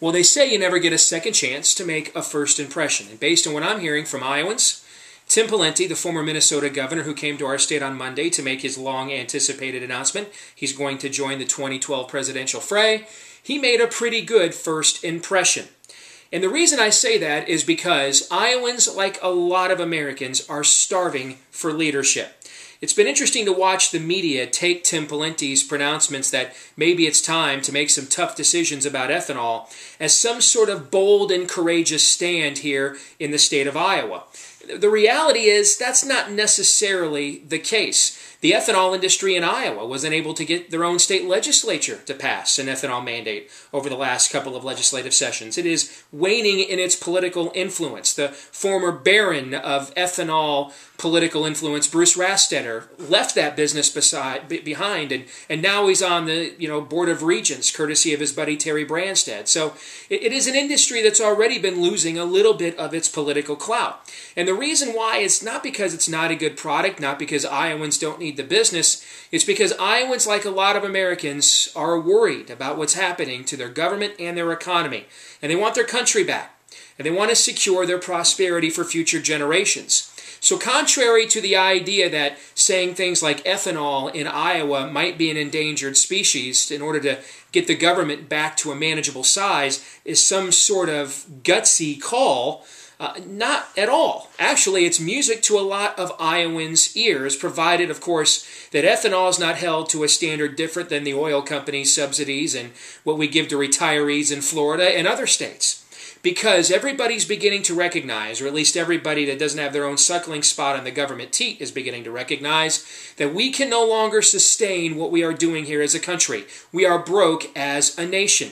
Well, they say you never get a second chance to make a first impression. And based on what I'm hearing from Iowans, Tim Pawlenty, the former Minnesota governor who came to our state on Monday to make his long-anticipated announcement, he's going to join the 2012 presidential fray, he made a pretty good first impression. And the reason I say that is because Iowans, like a lot of Americans, are starving for leadership. It's been interesting to watch the media take Tim Pawlenty's pronouncements that maybe it's time to make some tough decisions about ethanol as some sort of bold and courageous stand here in the state of Iowa. The reality is that's not necessarily the case. The ethanol industry in Iowa was unable to get their own state legislature to pass an ethanol mandate over the last couple of legislative sessions. It is waning in its political influence. The former baron of ethanol political influence, Bruce Rastetter, left that business behind, and now he's on the Board of Regents, courtesy of his buddy Terry Branstad. So it is an industry that's already been losing a little bit of its political clout. And the reason why is not because it's not a good product, not because Iowans don't need the business, it's because Iowans, like a lot of Americans, are worried about what's happening to their government and their economy. And they want their country back. And they want to secure their prosperity for future generations. So contrary to the idea that saying things like ethanol in Iowa might be an endangered species in order to get the government back to a manageable size is some sort of gutsy call, not at all. Actually, it's music to a lot of Iowans' ears, provided, of course, that ethanol is not held to a standard different than the oil companies' subsidies and what we give to retirees in Florida and other states. Because everybody's beginning to recognize, or at least everybody that doesn't have their own suckling spot on the government teat is beginning to recognize, that we can no longer sustain what we are doing here as a country. We are broke as a nation.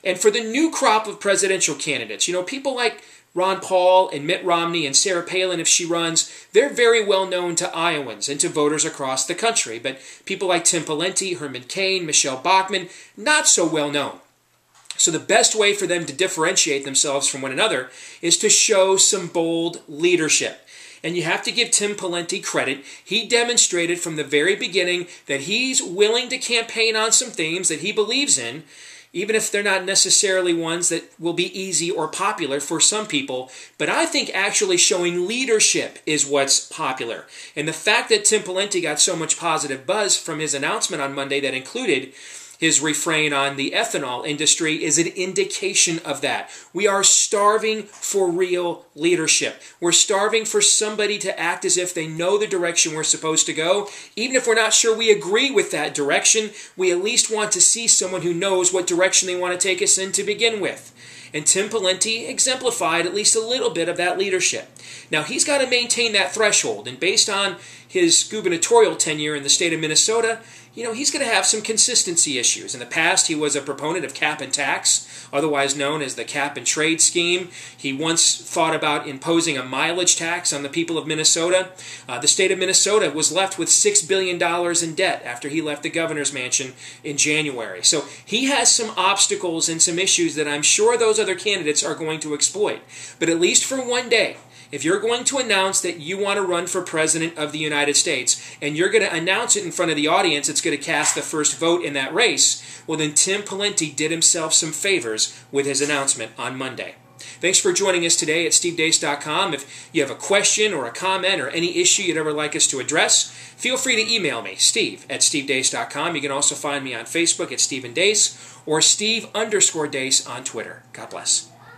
And for the new crop of presidential candidates, people like Ron Paul and Mitt Romney and Sarah Palin, if she runs, they're very well known to Iowans and to voters across the country. But people like Tim Pawlenty, Herman Cain, Michelle Bachmann, not so well known. So the best way for them to differentiate themselves from one another is to show some bold leadership. And you have to give Tim Pawlenty credit. He demonstrated from the very beginning that he's willing to campaign on some themes that he believes in, even if they're not necessarily ones that will be easy or popular for some people. But I think actually showing leadership is what's popular. And the fact that Tim Pawlenty got so much positive buzz from his announcement on Monday that included his refrain on the ethanol industry is an indication of that. We are starving for real leadership. We're starving for somebody to act as if they know the direction we're supposed to go. Even if we're not sure we agree with that direction, we at least want to see someone who knows what direction they want to take us in to begin with. And Tim Pawlenty exemplified at least a little bit of that leadership. Now, he's got to maintain that threshold, and based on his gubernatorial tenure in the state of Minnesota, he's going to have some consistency issues. In the past, he was a proponent of cap and tax, otherwise known as the cap and trade scheme. He once thought about imposing a mileage tax on the people of Minnesota. The state of Minnesota was left with $6 billion in debt after he left the governor's mansion in January. So he has some obstacles and some issues that I'm sure those other candidates are going to exploit. But at least for one day, if you're going to announce that you want to run for president of the United States, and you're going to announce it in front of the audience, it's going to cast the first vote in that race, well then Tim Pawlenty did himself some favors with his announcement on Monday. Thanks for joining us today at stevedeace.com. If you have a question or a comment or any issue you'd ever like us to address, feel free to email me, steve@stevedeace.com. You can also find me on Facebook at Stephen Deace or Steve_Deace on Twitter. God bless.